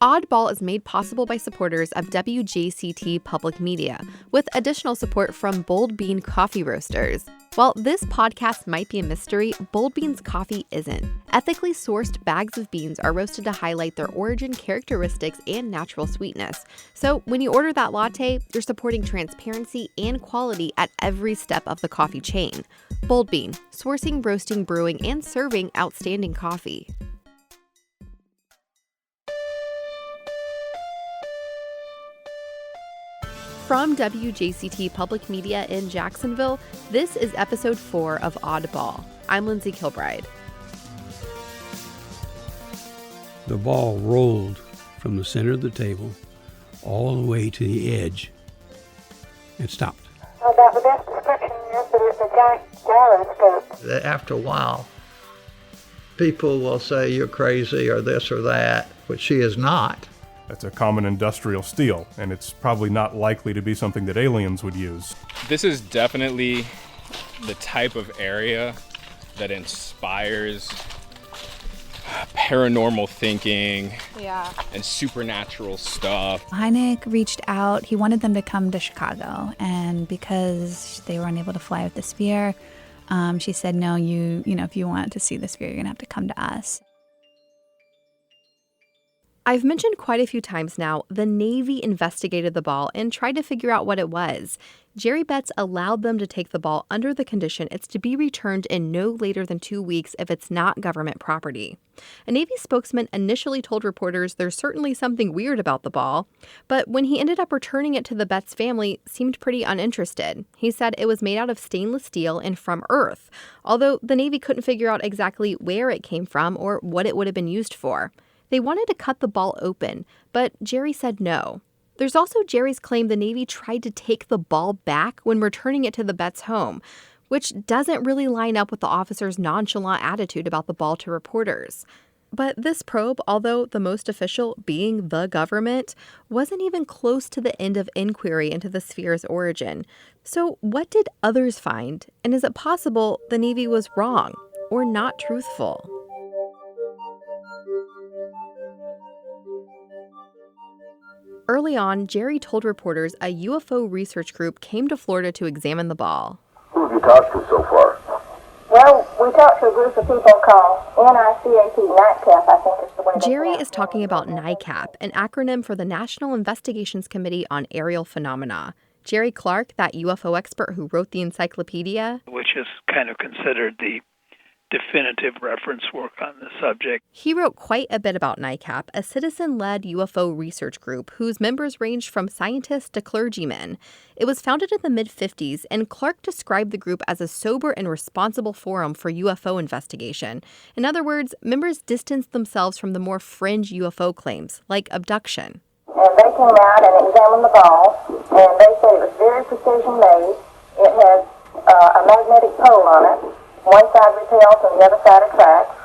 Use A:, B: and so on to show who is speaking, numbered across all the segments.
A: Oddball is made possible by supporters of WJCT Public Media, with additional support from Bold Bean Coffee Roasters. While this podcast might be a mystery, Bold Bean's coffee isn't. Ethically sourced bags of beans are roasted to highlight their origin, characteristics, and natural sweetness. So when you order that latte, you're supporting transparency and quality at every step of the coffee chain. Bold Bean, sourcing, roasting, brewing, and serving outstanding coffee. From WJCT Public Media in Jacksonville, this is episode 4 of Oddball. I'm Lindsey Kilbride.
B: The ball rolled from the center of the table all the way to the edge and stopped.
C: About the best description is that it's a giant gyroscope.
D: After a while, people will say you're crazy or this or that, which she is not.
E: That's a common industrial steel, and it's probably not likely to be something that aliens would use.
F: This is definitely the type of area that inspires paranormal thinking and supernatural stuff.
G: Hynek reached out. He wanted them to come to Chicago, and because they were unable to fly with the sphere, she said, no, you know, if you want to see the sphere, you're going to have to come to us.
A: I've mentioned quite a few times now, the Navy investigated the ball and tried to figure out what it was. Jerry Betts allowed them to take the ball under the condition it's to be returned in no later than 2 weeks if it's not government property. A Navy spokesman initially told reporters there's certainly something weird about the ball, but when he ended up returning it to the Betts family, seemed pretty uninterested. He said it was made out of stainless steel and from Earth, although the Navy couldn't figure out exactly where it came from or what it would have been used for. They wanted to cut the ball open, but Jerry said no. There's also Jerry's claim the Navy tried to take the ball back when returning it to the Betts home, which doesn't really line up with the officer's nonchalant attitude about the ball to reporters. But this probe, although the most official being the government, wasn't even close to the end of inquiry into the sphere's origin. So what did others find? And is it possible the Navy was wrong or not truthful? Early on, Jerry told reporters a UFO research group came to Florida to examine the ball.
H: Who have you talked to so far?
C: Well, we talked to a group of people called NICAP, NICAP, I think is the way they
A: Jerry
C: pronounce it.
A: is talking about NICAP, an acronym for the National Investigations Committee on Aerial Phenomena. Jerry Clark, that UFO expert who wrote the encyclopedia,
I: which is kind of considered the definitive reference work on the subject.
A: He wrote quite a bit about NICAP, a citizen-led UFO research group whose members ranged from scientists to clergymen. It was founded in the mid-50s, and Clark described the group as a sober and responsible forum for UFO investigation. In other words, members distanced themselves from the more fringe UFO claims, like abduction.
C: And they came out and examined the ball, and they said it was very precision made. It had a magnetic pole on it. One side repels and the other side attracts.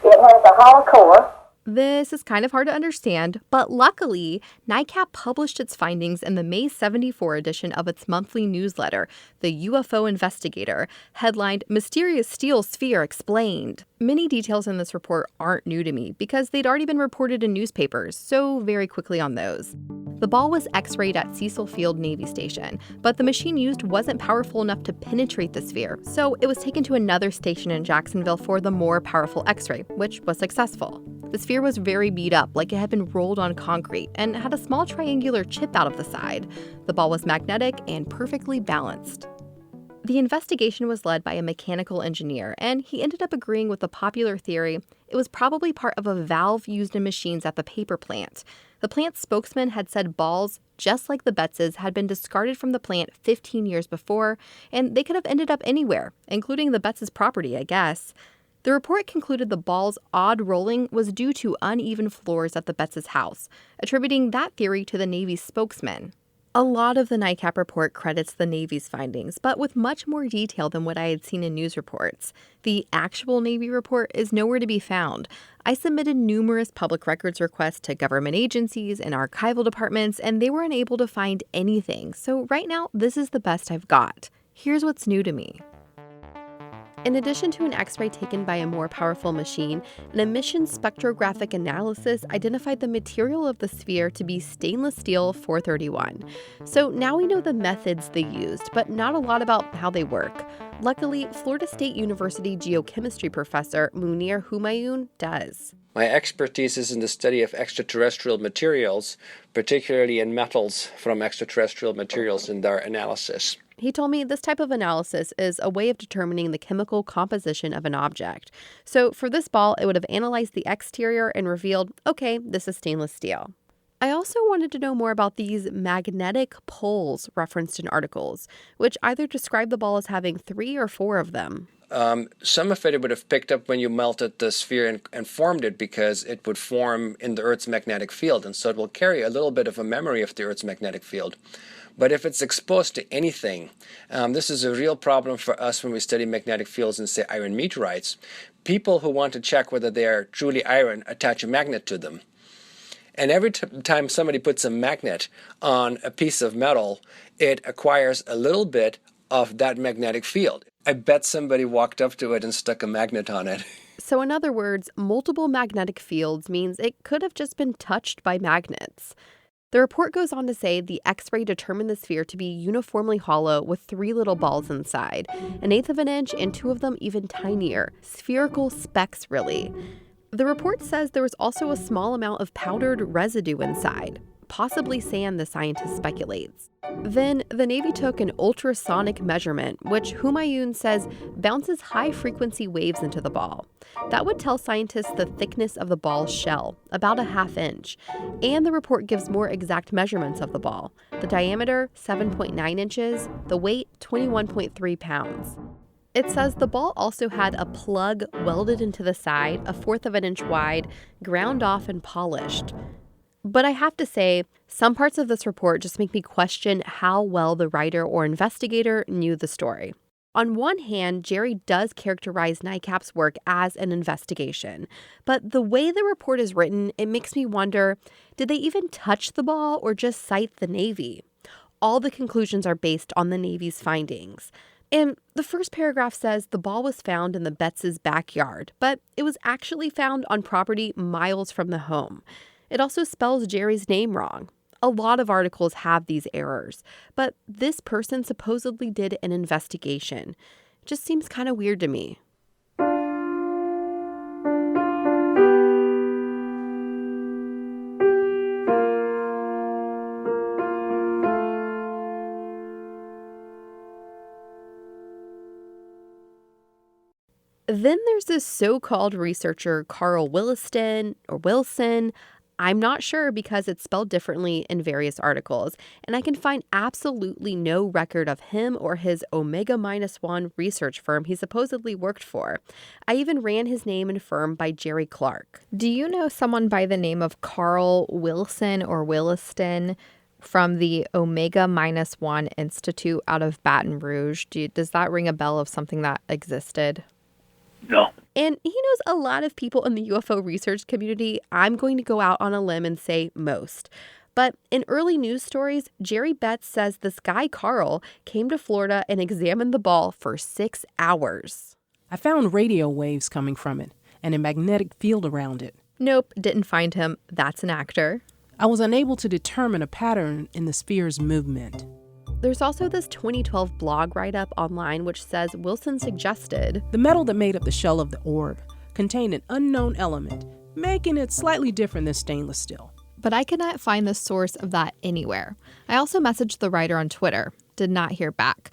C: It has a hollow core.
A: This is kind of hard to understand, but luckily, NICAP published its findings in the May 74 edition of its monthly newsletter, The UFO Investigator, headlined Mysterious Steel Sphere Explained. Many details in this report aren't new to me because they'd already been reported in newspapers, so very quickly on those. The ball was x-rayed at Cecil Field Navy Station, but the machine used wasn't powerful enough to penetrate the sphere, so it was taken to another station in Jacksonville for the more powerful x-ray, which was successful. The sphere was very beat up, like it had been rolled on concrete, and had a small triangular chip out of the side. The ball was magnetic and perfectly balanced. The investigation was led by a mechanical engineer, and he ended up agreeing with the popular theory it was probably part of a valve used in machines at the paper plant. The plant's spokesman had said balls, just like the Bettses, had been discarded from the plant 15 years before, and they could have ended up anywhere, including the Bettses' property, I guess. The report concluded the ball's odd rolling was due to uneven floors at the Bettses' house, attributing that theory to the Navy's spokesman. A lot of the NICAP report credits the Navy's findings, but with much more detail than what I had seen in news reports. The actual Navy report is nowhere to be found. I submitted numerous public records requests to government agencies and archival departments, and they were unable to find anything. So right now, this is the best I've got. Here's what's new to me. In addition to an X-ray taken by a more powerful machine, an emission spectrographic analysis identified the material of the sphere to be stainless steel 431. So now we know the methods they used, but not a lot about how they work. Luckily, Florida State University geochemistry professor Munir Humayun does.
J: My expertise is in the study of extraterrestrial materials, particularly in metals from extraterrestrial materials in their analysis.
A: He told me this type of analysis is a way of determining the chemical composition of an object. So for this ball, it would have analyzed the exterior and revealed, okay, this is stainless steel. I also wanted to know more about these magnetic poles referenced in articles, which either describe the ball as having 3 or 4 of them.
J: Some of it would have picked up when you melted the sphere and formed it, because it would form in the Earth's magnetic field, and so it will carry a little bit of a memory of the Earth's magnetic field. But if it's exposed to anything, this is a real problem for us when we study magnetic fields and say iron meteorites. People who want to check whether they are truly iron attach a magnet to them. And every time somebody puts a magnet on a piece of metal, it acquires a little bit of that magnetic field. I bet somebody walked up to it and stuck a magnet on it.
A: So in other words, multiple magnetic fields means it could have just been touched by magnets. The report goes on to say the X-ray determined the sphere to be uniformly hollow with 3 little balls inside, 1/8 of an inch and 2 of them even tinier, spherical specks really. The report says there was also a small amount of powdered residue inside, possibly sand, the scientist speculates. Then the Navy took an ultrasonic measurement, which Humayun says bounces high-frequency waves into the ball. That would tell scientists the thickness of the ball's shell, about 1/2 inch. And the report gives more exact measurements of the ball. The diameter, 7.9 inches, the weight, 21.3 pounds. It says the ball also had a plug welded into the side, 1/4 of an inch wide, ground off and polished. But I have to say, some parts of this report just make me question how well the writer or investigator knew the story. On one hand, Jerry does characterize NICAP's work as an investigation, but the way the report is written, it makes me wonder, did they even touch the ball or just cite the Navy? All the conclusions are based on the Navy's findings. And the first paragraph says the ball was found in the Betts' backyard, but it was actually found on property miles from the home. It also spells Jerry's name wrong. A lot of articles have these errors, but this person supposedly did an investigation. It just seems kind of weird to me. Then there's this so-called researcher, Carl Williston or Wilson. I'm not sure because it's spelled differently in various articles, and I can find absolutely no record of him or his Omega-1 research firm he supposedly worked for. I even ran his name and firm by Jerry Clark.
K: Do you know someone by the name of Carl Wilson or Williston from the Omega-1 Institute out of Baton Rouge? Does that ring a bell of something that existed?
I: No.
A: And he knows a lot of people in the UFO research community. I'm going to go out on a limb and say most. But in early news stories, Jerry Betts says this guy, Carl, came to Florida and examined the ball for 6 hours.
L: I found radio waves coming from it and a magnetic field around it.
A: Nope, didn't find him. That's an actor.
L: I was unable to determine a pattern in the sphere's movement.
A: There's also this 2012 blog write-up online which says Wilson suggested
L: the metal that made up the shell of the orb contained an unknown element, making it slightly different than stainless steel.
K: But I could not find the source of that anywhere. I also messaged the writer on Twitter. Did not hear back.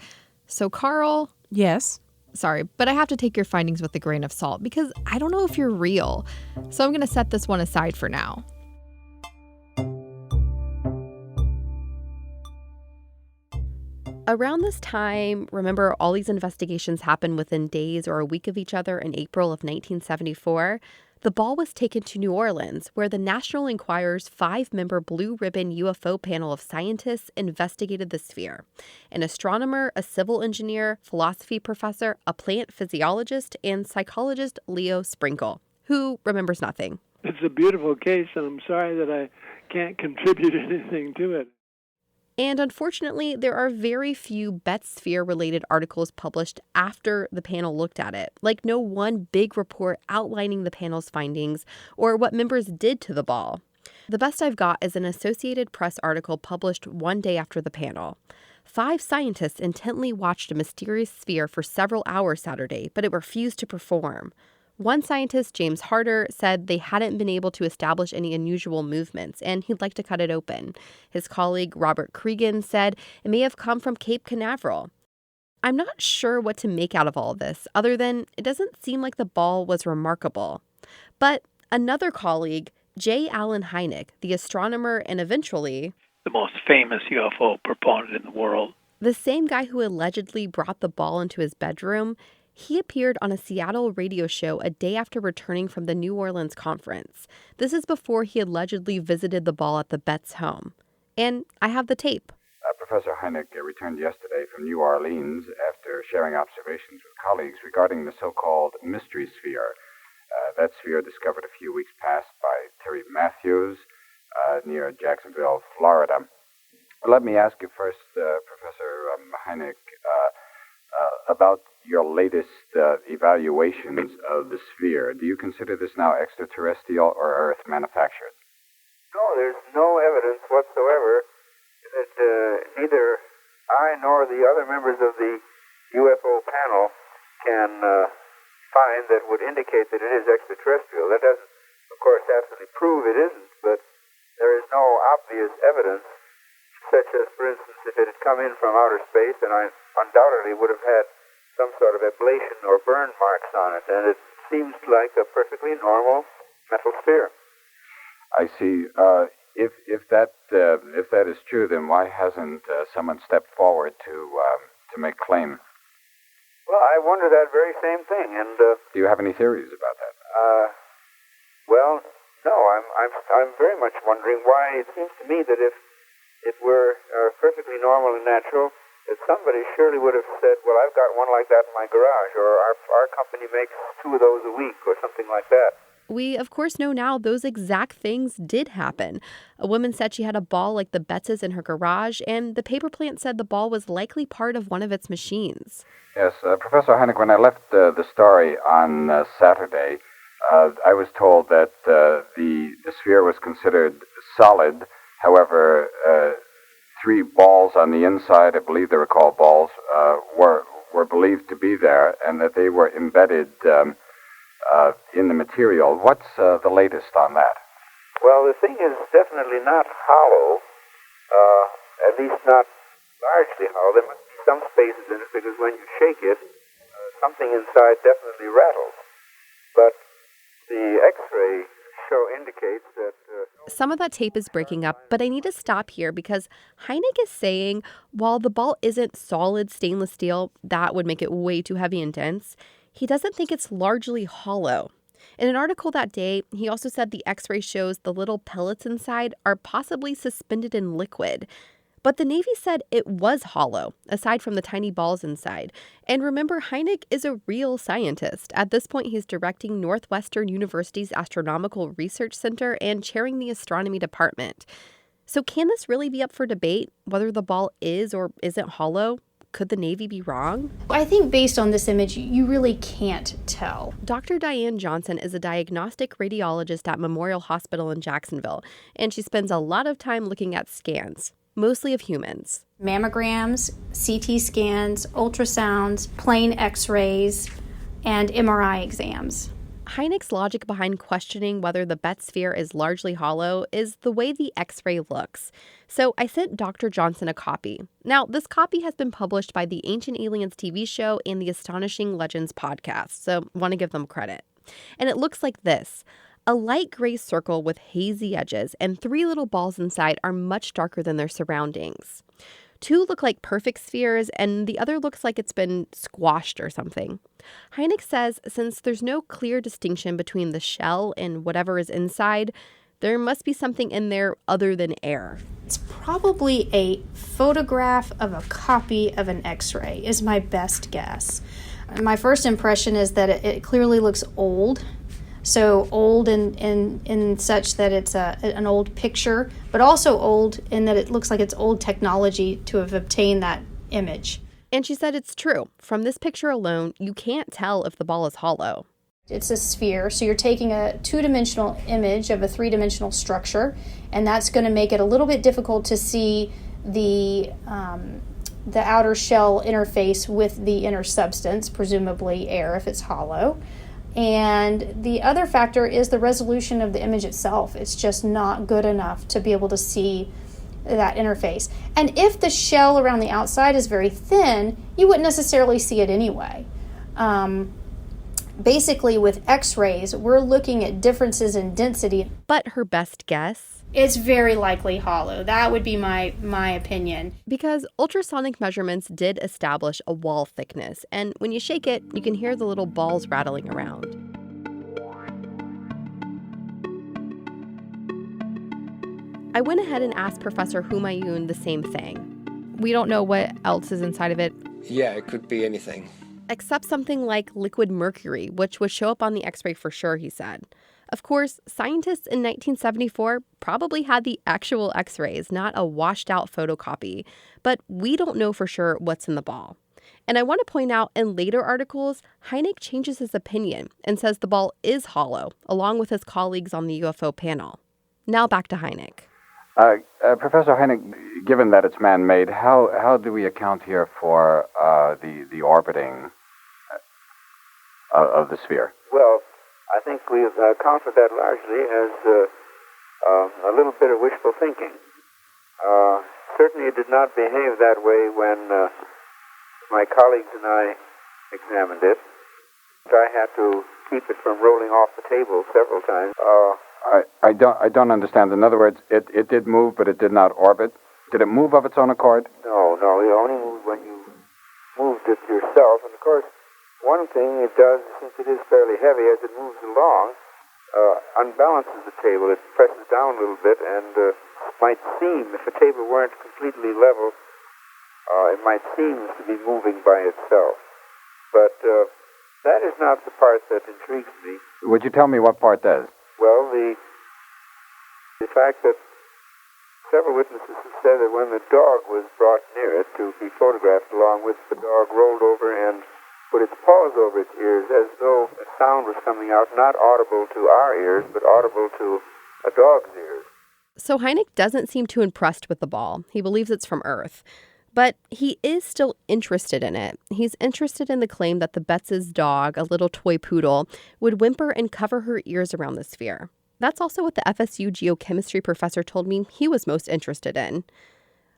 K: So Carl?
L: Yes?
K: Sorry, but I have to take your findings with a grain of salt because I don't know if you're real. So I'm going to set this one aside for now.
A: Around this time, remember all these investigations happened within days or a week of each other in April of 1974? The ball was taken to New Orleans, where the National Enquirer's 5-member Blue Ribbon UFO panel of scientists investigated the sphere. An astronomer, a civil engineer, philosophy professor, a plant physiologist, and psychologist Leo Sprinkle, who remembers nothing.
M: It's a beautiful case, and I'm sorry that I can't contribute anything to it.
A: And unfortunately, there are very few Betz-sphere-related articles published after the panel looked at it, like no one big report outlining the panel's findings or what members did to the ball. The best I've got is an Associated Press article published one day after the panel. 5 scientists intently watched a mysterious sphere for several hours Saturday, but it refused to perform. One scientist, James Harder, said they hadn't been able to establish any unusual movements, and he'd like to cut it open. His colleague, Robert Cregan, said it may have come from Cape Canaveral. I'm not sure what to make out of all this, other than it doesn't seem like the ball was remarkable. But another colleague, J. Allen Hynek, the astronomer and eventually
I: the most famous UFO proponent in the world,
A: the same guy who allegedly brought the ball into his bedroom, he appeared on a Seattle radio show a day after returning from the New Orleans conference. This is before he allegedly visited the ball at the Betz home. And I have the tape.
M: Professor Hynek returned yesterday from New Orleans after sharing observations with colleagues regarding the so-called mystery sphere. That sphere discovered a few weeks past by Terry Matthews near Jacksonville, Florida. Let me ask you first, Professor Hynek, about your latest evaluations of the sphere. Do you consider this now extraterrestrial or Earth manufactured?
N: No, there's no evidence whatsoever that neither I nor the other members of the UFO panel can find that would indicate that it is extraterrestrial. That doesn't, of course, absolutely prove it isn't, but there is no obvious evidence, such as, for instance, if it had come in from outer space, then I undoubtedly would have had some sort of ablation or burn marks on it, and it seems like a perfectly normal metal sphere.
M: I see. If that is true, then why hasn't someone stepped forward to make claim?
N: Well, I wonder that very same thing, and
M: do you have any theories about that?
N: Well, no. I'm very much wondering why it seems to me that if it were perfectly normal and natural, that somebody surely would have said, well, I've got one like that in my garage, or our company makes 2 of those a week, or something like that.
A: We, of course, know now those exact things did happen. A woman said she had a ball like the Betz's in her garage, and the paper plant said the ball was likely part of one of its machines.
M: Yes, Professor Hynek, when I left the story on Saturday, I was told that the sphere was considered solid. However, 3 balls on the inside, I believe they were called balls, were believed to be there, and that they were embedded in the material. What's the latest on that?
N: Well, the thing is definitely not hollow, at least not largely hollow. There must be some spaces in it, because when you shake it, something inside definitely rattles. But the X-ray show indicates that...
A: Some of that tape is breaking up, but I need to stop here because Hynek is saying while the ball isn't solid stainless steel, that would make it way too heavy and dense, he doesn't think it's largely hollow. In an article that day, he also said the X-ray shows the little pellets inside are possibly suspended in liquid. But the Navy said it was hollow, aside from the tiny balls inside. And remember, Hynek is a real scientist. At this point, he's directing Northwestern University's Astronomical Research Center and chairing the astronomy department. So can this really be up for debate, whether the ball is or isn't hollow? Could the Navy be wrong?
O: I think based on this image, you really can't tell.
A: Dr. Diane Johnson is a diagnostic radiologist at Memorial Hospital in Jacksonville, and she spends a lot of time looking at scans, mostly of humans.
O: Mammograms, CT scans, ultrasounds, plain X-rays, and MRI exams.
A: Hynek's logic behind questioning whether the Betz sphere is largely hollow is the way the X-ray looks. So I sent Dr. Johnson a copy. Now, this copy has been published by the Ancient Aliens TV show and the Astonishing Legends podcast, so want to give them credit. And it looks like this. A light gray circle with hazy edges and 3 little balls inside are much darker than their surroundings. 2 look like perfect spheres, and the other looks like it's been squashed or something. Hynek says since there's no clear distinction between the shell and whatever is inside, there must be something in there other than air.
O: It's probably a photograph of a copy of an X-ray, is my best guess. My first impression is that it clearly looks old, So old in such that it's an old picture, but also old in that it looks like it's old technology to have obtained that image.
A: And she said it's true. From this picture alone, you can't tell if the ball is hollow.
O: It's a sphere, so you're taking a two-dimensional image of a three-dimensional structure, and that's going to make it a little bit difficult to see the outer shell interface with the inner substance, presumably air if it's hollow. And the other factor is the resolution of the image itself. It's just not good enough to be able to see that interface. And if the shell around the outside is very thin, you wouldn't necessarily see it anyway. Basically, with X-rays, we're looking at differences in density.
A: But her best guess?
O: It's very likely hollow. That would be my opinion.
A: Because ultrasonic measurements did establish a wall thickness, and when you shake it, you can hear the little balls rattling around. I went ahead and asked Professor Humayun the same thing. We don't know what else is inside of it.
J: Yeah, it could be anything.
A: Except something like liquid mercury, which would show up on the X-ray for sure, he said. Of course, scientists in 1974 probably had the actual X-rays, not a washed-out photocopy. But we don't know for sure what's in the ball. And I want to point out, in later articles, Hynek changes his opinion and says the ball is hollow, along with his colleagues on the UFO panel. Now back to Hynek.
M: Professor Hynek, given that it's man-made, how do we account here for the orbiting of the sphere?
N: Well, I think we account for that largely as a little bit of wishful thinking. Certainly it did not behave that way when my colleagues and I examined it. I had to keep it from rolling off the table several times.
M: I don't understand. In other words, it did move, but it did not orbit. Did it move of its own accord?
N: No. It only moved when you moved it yourself. And of course, one thing it does, since it is fairly heavy, as it moves along, unbalances the table. It presses down a little bit, and might seem, if the table weren't completely level, it might seem to be moving by itself. But that is not the part that intrigues me.
M: Would you tell me what part does?
N: Well, the fact that several witnesses have said that when the dog was brought near it to be photographed, along with the dog rolled over and put its paws over its ears as though a sound was coming out, not audible to our ears, but audible to a dog's ears.
A: So Hynek doesn't seem too impressed with the ball. He believes it's from Earth. But he is still interested in it. He's interested in the claim that the Betts' dog, a little toy poodle, would whimper and cover her ears around the sphere. That's also what the FSU geochemistry professor told me he was most interested in.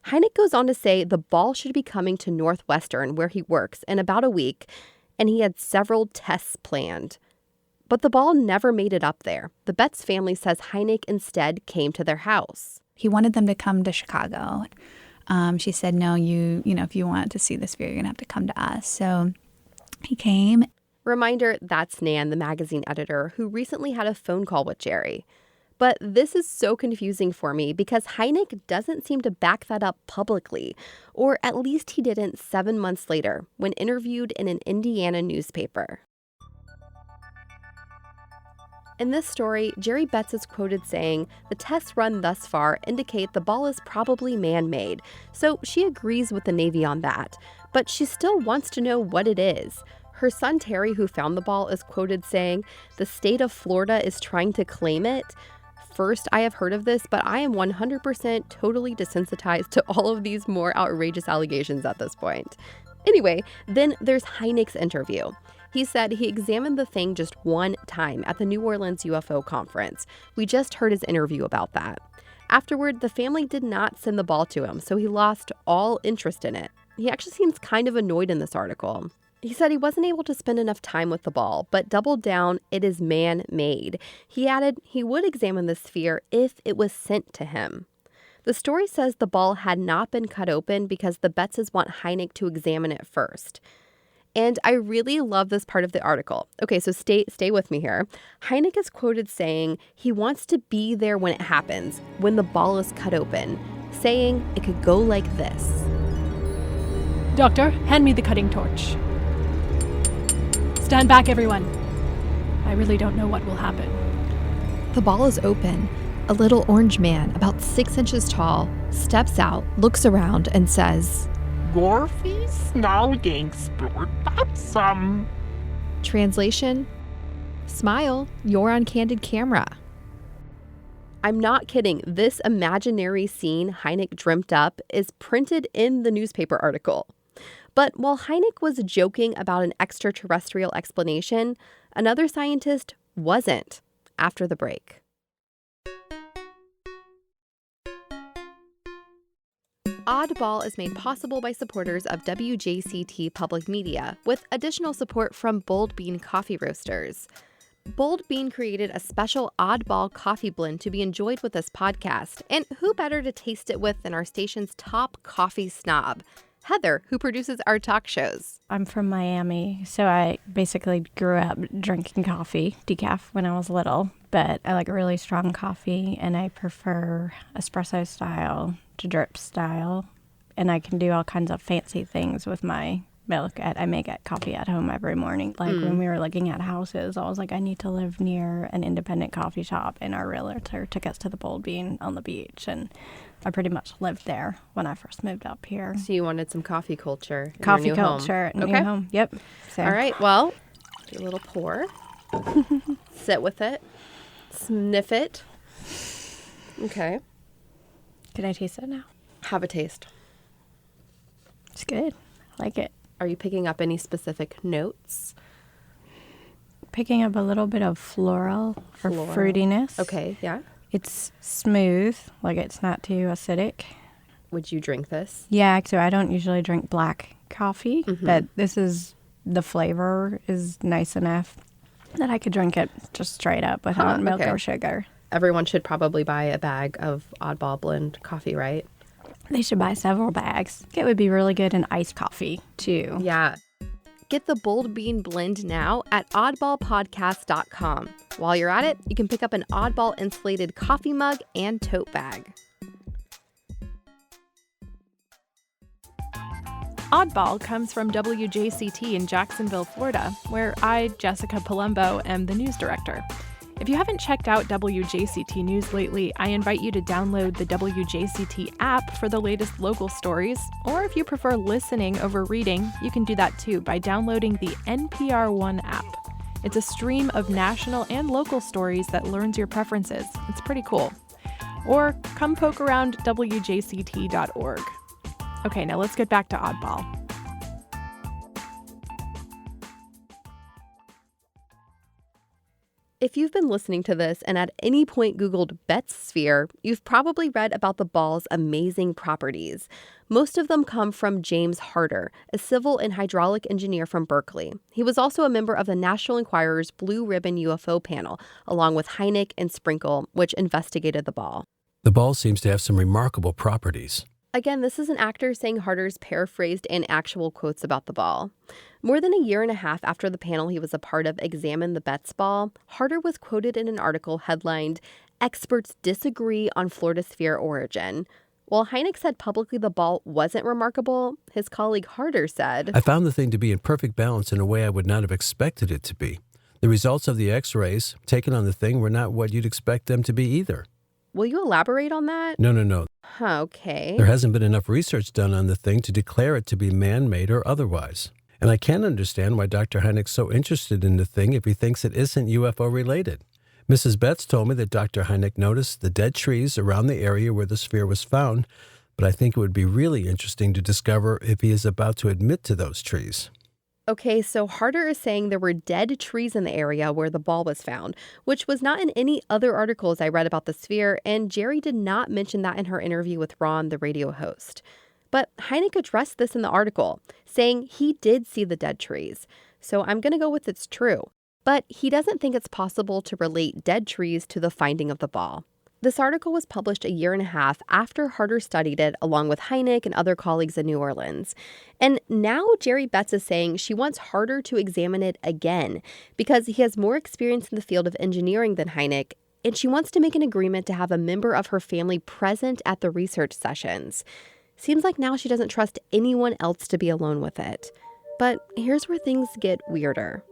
A: Hynek goes on to say the ball should be coming to Northwestern, where he works, in about a week, and he had several tests planned. But the ball never made it up there. The Betts family says Hynek instead came to their house.
G: He wanted them to come to Chicago. She said, no, you know, if you want to see the sphere, you're going to have to come to us. So he came.
A: Reminder, that's Nan, the magazine editor, who recently had a phone call with Jerry. But this is so confusing for me because Hynek doesn't seem to back that up publicly, or at least he didn't 7 months later when interviewed in an Indiana newspaper. In this story, Jerry Betts is quoted saying, "The tests run thus far indicate the ball is probably man-made," so she agrees with the Navy on that. But she still wants to know what it is. Her son Terry, who found the ball, is quoted saying, "The state of Florida is trying to claim it." First, I have heard of this, but I am 100% totally desensitized to all of these more outrageous allegations at this point. Anyway, then there's Hynek's interview. He said he examined the thing just one time at the New Orleans UFO conference. We just heard his interview about that. Afterward, the family did not send the ball to him, so he lost all interest in it. He actually seems kind of annoyed in this article. He said he wasn't able to spend enough time with the ball, but doubled down it is man-made. He added he would examine the sphere if it was sent to him. The story says the ball had not been cut open because the Bettses want Hynek to examine it first. And I really love this part of the article. Okay, so stay with me here. Hynek is quoted saying he wants to be there when it happens, when the ball is cut open, saying it could go like this.
P: Doctor, hand me the cutting torch. Stand back, everyone. I really don't know what will happen.
A: The ball is open. A little orange man, about 6 inches tall, steps out, looks around, and says,
Q: Gorfy snarling sport some.
A: Translation, smile, you're on candid camera. I'm not kidding. This imaginary scene Hynek dreamt up is printed in the newspaper article. But while Hynek was joking about an extraterrestrial explanation, another scientist wasn't. After the break. Oddball is made possible by supporters of WJCT Public Media, with additional support from Bold Bean Coffee Roasters. Bold Bean created a special Oddball coffee blend to be enjoyed with this podcast, and who better to taste it with than our station's top coffee snob, Heather, who produces our talk shows.
R: I'm from Miami, so I basically grew up drinking coffee, decaf, when I was little. But I like really strong coffee, and I prefer espresso style to drip style. And I can do all kinds of fancy things with my milk. I make coffee at home every morning. Like when we were looking at houses, I was like, I need to live near an independent coffee shop. And our realtor took us to the Bold Bean on the beach. And I pretty much lived there when I first moved up here.
A: So you wanted some coffee culture in
R: Coffee
A: your new
R: culture
A: home.
R: in your home. Yep. So.
A: All right. Well, do a little pour. Sit with it. Sniff it. Okay.
R: Can I taste it now?
A: Have a taste.
R: It's good. I like it.
A: Are you picking up any specific notes?
R: Picking up a little bit of floral or fruitiness.
A: Okay, yeah.
R: It's smooth, like it's not too acidic.
A: Would you drink this?
R: Yeah, so I don't usually drink black coffee, but the flavor is nice enough that I could drink it just straight up without milk or sugar.
A: Everyone should probably buy a bag of Oddball blend coffee, right?
R: They should buy several bags. It would be really good in iced coffee, too.
A: Yeah. Get the Bold Bean blend now at oddballpodcast.com. While you're at it, you can pick up an Oddball insulated coffee mug and tote bag.
P: Oddball comes from WJCT in Jacksonville, Florida, where I, Jessica Palumbo, am the news director. If you haven't checked out WJCT News lately, I invite you to download the WJCT app for the latest local stories, or if you prefer listening over reading, you can do that too by downloading the NPR One app. It's a stream of national and local stories that learns your preferences. It's pretty cool. Or come poke around WJCT.org. Okay, now let's get back to Oddball.
A: If you've been listening to this and at any point Googled Betz sphere, you've probably read about the ball's amazing properties. Most of them come from James Harder, a civil and hydraulic engineer from Berkeley. He was also a member of the National Enquirer's Blue Ribbon UFO panel, along with Hynek and Sprinkle, which investigated the ball.
S: The ball seems to have some remarkable properties.
A: Again, this is an actor saying Harder's paraphrased and actual quotes about the ball. More than a year and a half after the panel he was a part of examined the Betz ball, Harder was quoted in an article headlined, "Experts Disagree on Florida Sphere Origin." While Hynek said publicly the ball wasn't remarkable, his colleague Harder said,
S: I found the thing to be in perfect balance in a way I would not have expected it to be. The results of the X-rays taken on the thing were not what you'd expect them to be either.
A: Will you elaborate on that?
S: No.
A: Okay.
S: There hasn't been enough research done on the thing to declare it to be man-made or otherwise. And I can't understand why Dr. Hynek's so interested in the thing if he thinks it isn't UFO-related. Mrs. Betz told me that Dr. Hynek noticed the dead trees around the area where the sphere was found, but I think it would be really interesting to discover if he is about to admit to those trees.
A: Okay, so Harder is saying there were dead trees in the area where the ball was found, which was not in any other articles I read about the sphere, and Jerry did not mention that in her interview with Ron, the radio host. But Hynek addressed this in the article, saying he did see the dead trees. So I'm going to go with it's true. But he doesn't think it's possible to relate dead trees to the finding of the ball. This article was published a year and a half after Harder studied it along with Hynek and other colleagues in New Orleans. And now Jerry Betz is saying she wants Harder to examine it again because he has more experience in the field of engineering than Hynek, and she wants to make an agreement to have a member of her family present at the research sessions. Seems like now she doesn't trust anyone else to be alone with it. But here's where things get weirder.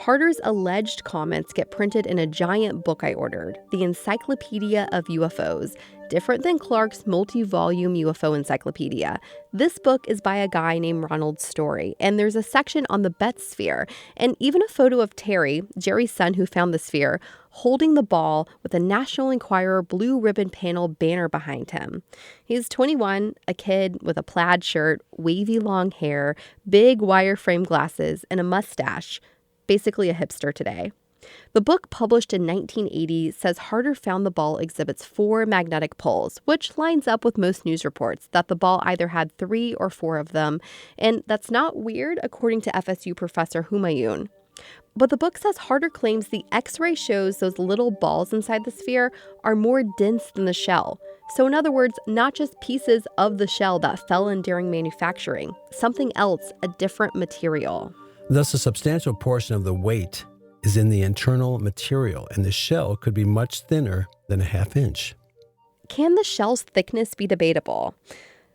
A: Harder's alleged comments get printed in a giant book I ordered, the Encyclopedia of UFOs. Different than Clark's multi-volume UFO encyclopedia, this book is by a guy named Ronald Story, and there's a section on the Betz sphere, and even a photo of Terry, Jerry's son who found the sphere, holding the ball with a National Enquirer blue ribbon panel banner behind him. He's 21, a kid with a plaid shirt, wavy long hair, big wireframe glasses, and a mustache. Basically a hipster today. The book, published in 1980, says Harder found the ball exhibits 4 magnetic poles, which lines up with most news reports that the ball either had 3 or 4 of them, and that's not weird according to FSU professor Humayun. But the book says Harder claims the X-ray shows those little balls inside the sphere are more dense than the shell. So in other words, not just pieces of the shell that fell in during manufacturing, something else, a different material.
S: Thus, a substantial portion of the weight is in the internal material, and the shell could be much thinner than a ½ inch.
A: Can the shell's thickness be debatable?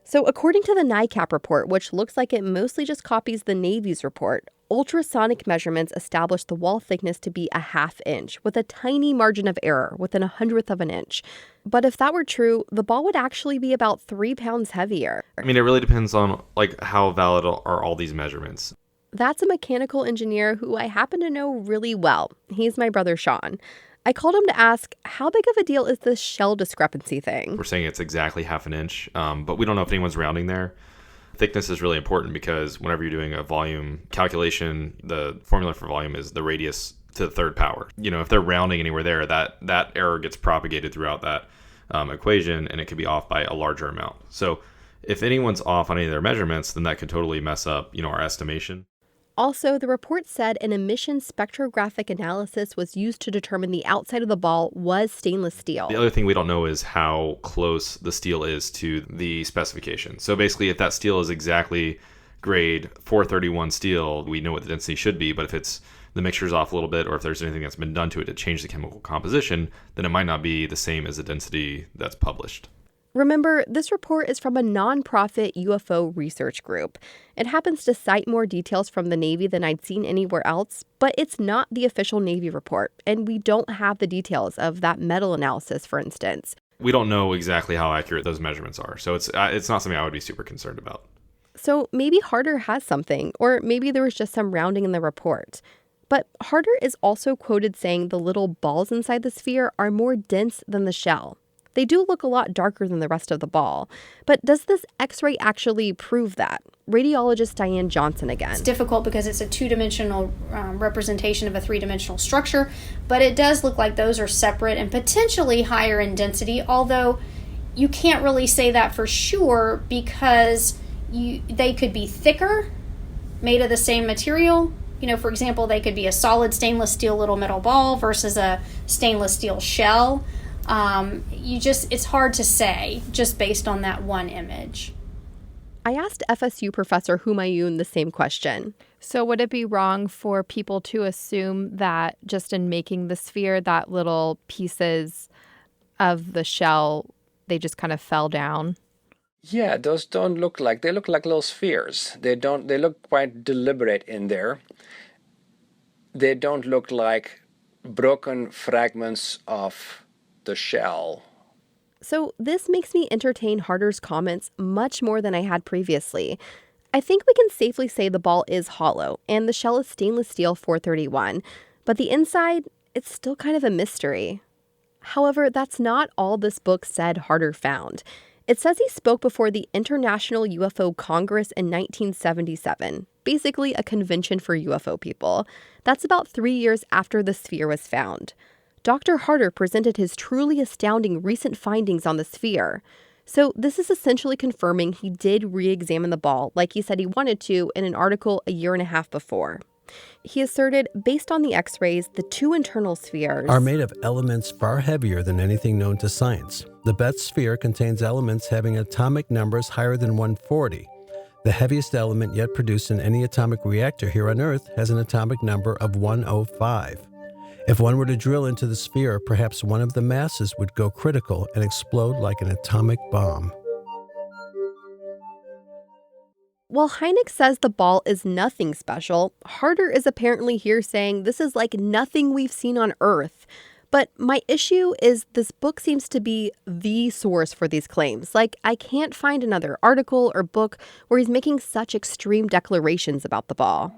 A: So according to the NICAP report, which looks like it mostly just copies the Navy's report, ultrasonic measurements establish the wall thickness to be a ½ inch, with a tiny margin of error within 1/100th of an inch. But if that were true, the ball would actually be about 3 pounds heavier.
T: I mean, it really depends on how valid are all these measurements.
A: That's a mechanical engineer who I happen to know really well. He's my brother Sean. I called him to ask, how big of a deal is this shell discrepancy thing?
T: We're saying it's exactly ½ inch, but we don't know if anyone's rounding there. Thickness is really important because whenever you're doing a volume calculation, the formula for volume is the radius to the third power. You know, if they're rounding anywhere there, that error gets propagated throughout that equation, and it could be off by a larger amount. So if anyone's off on any of their measurements, then that could totally mess up, our estimation.
A: Also, the report said an emission spectrographic analysis was used to determine the outside of the ball was stainless steel.
T: The other thing we don't know is how close the steel is to the specification. So basically, if that steel is exactly grade 431 steel, we know what the density should be, but if the mixture's off a little bit, or if there's anything that's been done to it to change the chemical composition, then it might not be the same as the density that's published.
A: Remember, this report is from a nonprofit UFO research group. It happens to cite more details from the Navy than I'd seen anywhere else, but it's not the official Navy report, and we don't have the details of that metal analysis, for instance.
T: We don't know exactly how accurate those measurements are, so it's not something I would be super concerned about.
A: So maybe Harder has something, or maybe there was just some rounding in the report. But Harder is also quoted saying the little balls inside the sphere are more dense than the shell. They do look a lot darker than the rest of the ball. But does this X-ray actually prove that? Radiologist Diane Johnson again.
O: It's difficult because it's a 2-dimensional representation of a 3-dimensional structure, but it does look like those are separate and potentially higher in density, although you can't really say that for sure because they could be thicker, made of the same material. For example, they could be a solid stainless steel little metal ball versus a stainless steel shell. It's hard to say just based on that one image.
A: I asked FSU professor Humayun the same question.
K: So would it be wrong for people to assume that just in making the sphere, that little pieces of the shell, they just kind of fell down?
J: Yeah, those don't look like, they look like little spheres. They look quite deliberate in there. They don't look like broken fragments of the shell.
A: So this makes me entertain Harder's comments much more than I had previously. I think we can safely say the ball is hollow and the shell is stainless steel 431, but the inside, it's still kind of a mystery. However, that's not all this book said Harder found. It says he spoke before the International UFO Congress in 1977, basically a convention for UFO people. That's about 3 years after the sphere was found. Dr. Harder presented his truly astounding recent findings on the sphere. So this is essentially confirming he did re-examine the ball like he said he wanted to in an article a year and a half before. He asserted, based on the X-rays, the 2 internal spheres
S: are made of elements far heavier than anything known to science. The Betz sphere contains elements having atomic numbers higher than 140. The heaviest element yet produced in any atomic reactor here on Earth has an atomic number of 105. If one were to drill into the sphere, perhaps one of the masses would go critical and explode like an atomic bomb.
A: While Hynek says the ball is nothing special, Harder is apparently here saying this is like nothing we've seen on Earth. But my issue is this book seems to be the source for these claims. Like, I can't find another article or book where he's making such extreme declarations about the ball.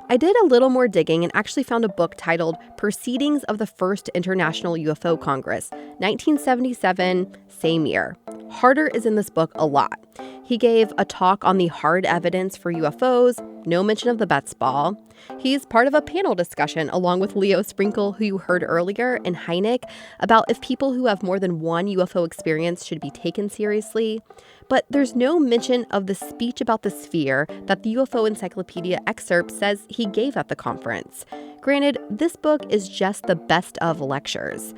A: I did a little more digging and actually found a book titled Proceedings of the First International UFO Congress, 1977, same year. Harder is in this book a lot. He gave a talk on the hard evidence for UFOs, no mention of the Betts ball. He's part of a panel discussion along with Leo Sprinkle, who you heard earlier, and Hynek, about if people who have more than one UFO experience should be taken seriously. But there's no mention of the speech about the sphere that the UFO Encyclopedia excerpt says he gave at the conference. Granted, this book is just the best of lectures.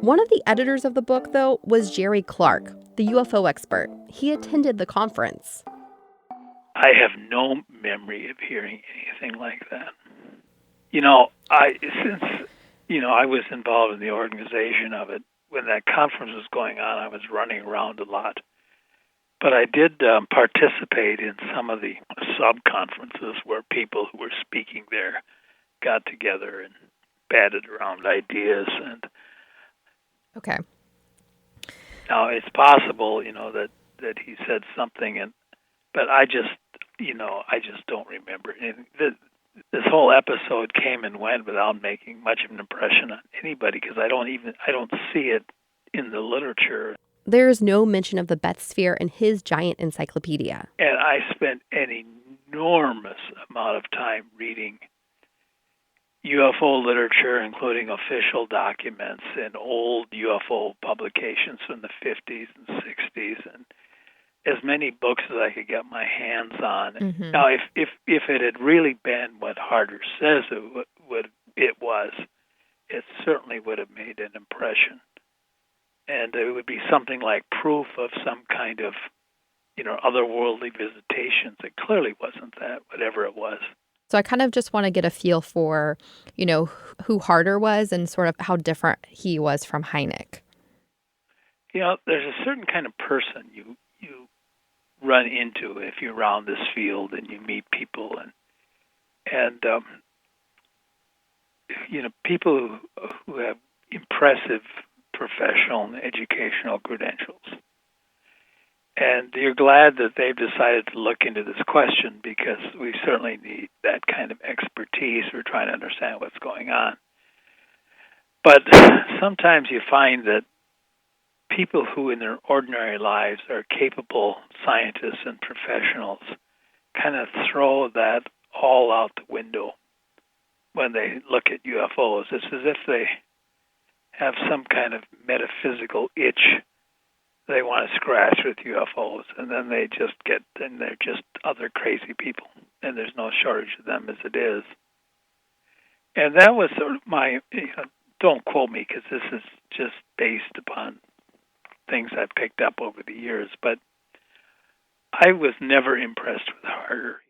A: One of the editors of the book, though, was Jerry Clark, the UFO expert. He attended the conference.
I: I have no memory of hearing anything like that. I was involved in the organization of it. When that conference was going on, I was running around a lot. But I did participate in some of the sub-conferences where people who were speaking there got together and batted around ideas. And
A: okay.
I: Now it's possible, that he said something, but I just don't remember. This whole episode came and went without making much of an impression on anybody because I don't see it in the literature.
A: There is no mention of the Betts sphere in his giant encyclopedia.
I: And I spent an enormous amount of time reading UFO literature, including official documents and old UFO publications from the 50s and 60s, and as many books as I could get my hands on.
A: Mm-hmm.
I: Now, if it had really been what Harder says it certainly would have made an impression. And it would be something like proof of some kind of, otherworldly visitations. It clearly wasn't that, whatever it was.
A: So I kind of just want to get a feel for, who Harder was and sort of how different he was from Hynek.
I: There's a certain kind of person you run into if you're around this field and you meet people and people who have impressive professional and educational credentials. And you're glad that they've decided to look into this question because we certainly need that kind of expertise. We're trying to understand what's going on. But sometimes you find that people who in their ordinary lives are capable scientists and professionals kind of throw that all out the window when they look at UFOs. It's as if they have some kind of metaphysical itch they want to scratch with UFOs, and then they're just other crazy people, and there's no shortage of them as it is. And that was sort of my, don't quote me because this is just based upon things I've picked up over the years, but I was never impressed with Harder.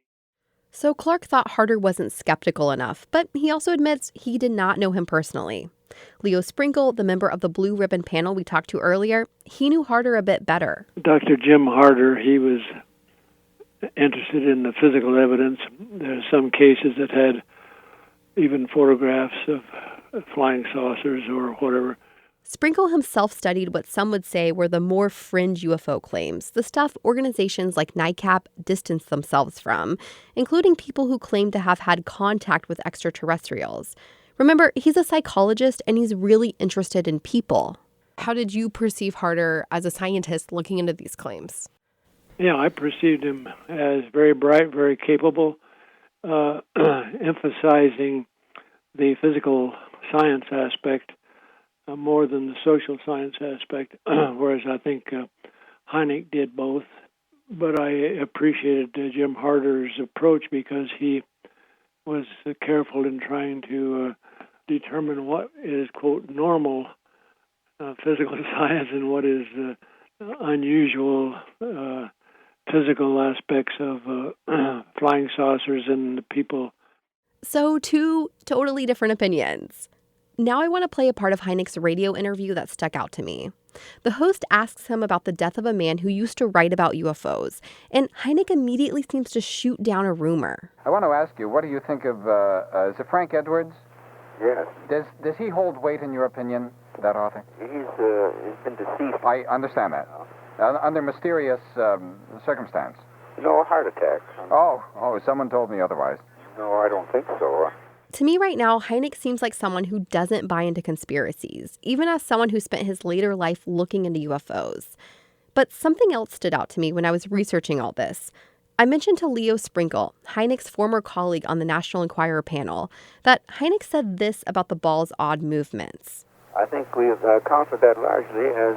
A: So Clark thought Harder wasn't skeptical enough, but he also admits he did not know him personally. Leo Sprinkle, the member of the Blue Ribbon panel we talked to earlier, he knew Harder a bit better.
U: Dr. Jim Harder, he was interested in the physical evidence. There are some cases that had even photographs of flying saucers or whatever.
A: Sprinkle himself studied what some would say were the more fringe UFO claims, the stuff organizations like NICAP distanced themselves from, including people who claim to have had contact with extraterrestrials. Remember, he's a psychologist and he's really interested in people.
K: How did you perceive Harder as a scientist looking into these claims?
U: Yeah, I perceived him as very bright, very capable, emphasizing the physical science aspect more than the social science aspect, whereas I think Hynek did both. But I appreciated Jim Harder's approach because he was careful in trying to determine what is, quote, normal physical science and what is unusual physical aspects of flying saucers and the people.
A: So two totally different opinions. Now I want to play a part of Hynek's radio interview that stuck out to me. The host asks him about the death of a man who used to write about UFOs, and Hynek immediately seems to shoot down a rumor.
M: I want to ask you, what do you think of, is it Frank Edwards?
N: Yes.
M: Does he hold weight in your opinion, that author?
N: He's been deceased.
M: I understand that. Under mysterious circumstance.
N: No, heart attack.
M: Oh, someone told me otherwise.
N: No, I don't think so.
A: To me right now, Hynek seems like someone who doesn't buy into conspiracies, even as someone who spent his later life looking into UFOs. But something else stood out to me when I was researching all this. I mentioned to Leo Sprinkle, Hynek's former colleague on the National Enquirer panel, that Hynek said this about the ball's odd movements.
N: I think we account for that largely as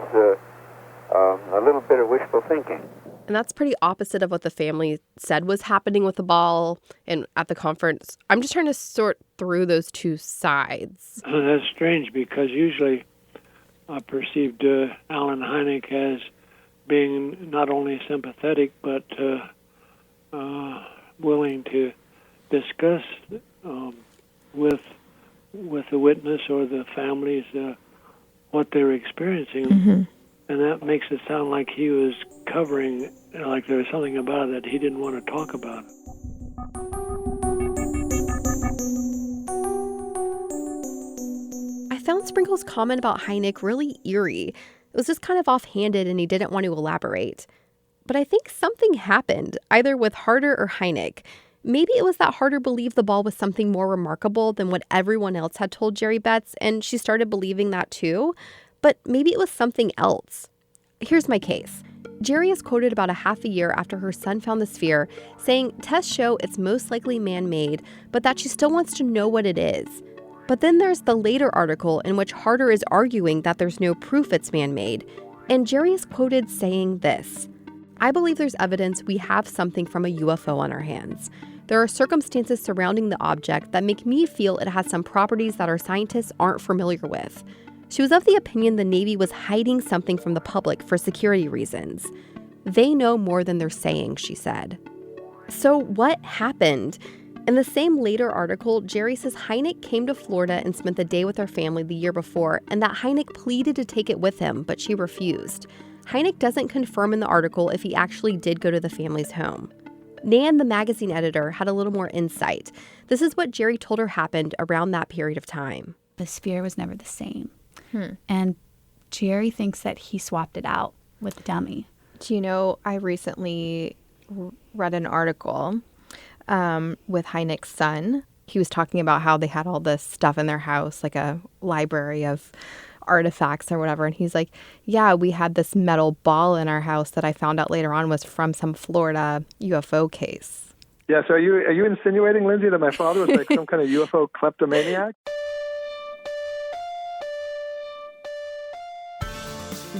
N: a little bit of wishful thinking.
A: And that's pretty opposite of what the family said was happening with the ball and at the conference. I'm just trying to sort through those two sides.
U: That's strange because usually I perceived Alan Hynek as being not only sympathetic but willing to discuss with the witness or the families what they were experiencing. Mm-hmm. And that makes it sound like he was covering, like there was something about it that he didn't want to talk about.
A: I found Sprinkle's comment about Hynek really eerie. It was just kind of offhanded and he didn't want to elaborate. But I think something happened, either with Harder or Hynek. Maybe it was that Harder believed the ball was something more remarkable than what everyone else had told Jerry Betts, and she started believing that too. But maybe it was something else. Here's my case. Jerry is quoted about a half a year after her son found the sphere, saying tests show it's most likely man-made, but that she still wants to know what it is. But then there's the later article in which Harder is arguing that there's no proof it's man-made, and Jerry is quoted saying this: "I believe there's evidence we have something from a UFO on our hands. There are circumstances surrounding the object that make me feel it has some properties that our scientists aren't familiar with." She was of the opinion the Navy was hiding something from the public for security reasons. They know more than they're saying, she said. So what happened? In the same later article, Jerry says Hynek came to Florida and spent the day with her family the year before, and that Hynek pleaded to take it with him, but she refused. Hynek doesn't confirm in the article if he actually did go to the family's home. Nan, the magazine editor, had a little more insight. This is what Jerry told her happened around that period of time.
G: The sphere was never the same. And Jerry thinks that he swapped it out with the dummy.
K: Do you know, I recently read an article with Hynek's son. He was talking about how they had all this stuff in their house, like a library of artifacts or whatever. And he's like, yeah, we had this metal ball in our house that I found out later on was from some Florida UFO case.
B: Yeah, so are you insinuating, Lindsey, that my father was like some kind of UFO kleptomaniac?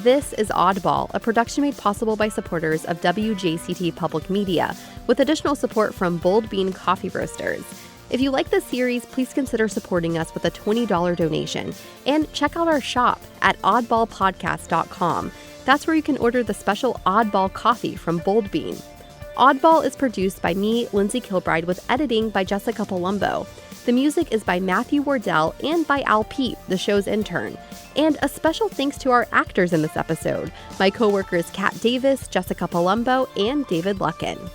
A: This is Oddball, a production made possible by supporters of WJCT Public Media, with additional support from Bold Bean Coffee Roasters. If you like this series, please consider supporting us with a $20 donation. And check out our shop at oddballpodcast.com. That's where you can order the special Oddball coffee from Bold Bean. Oddball is produced by me, Lindsey Kilbride, with editing by Jessica Palumbo. The music is by Matthew Wardell and by Al Peep, the show's intern. And a special thanks to our actors in this episode, my coworkers Kat Davis, Jessica Palumbo, and David Luckin.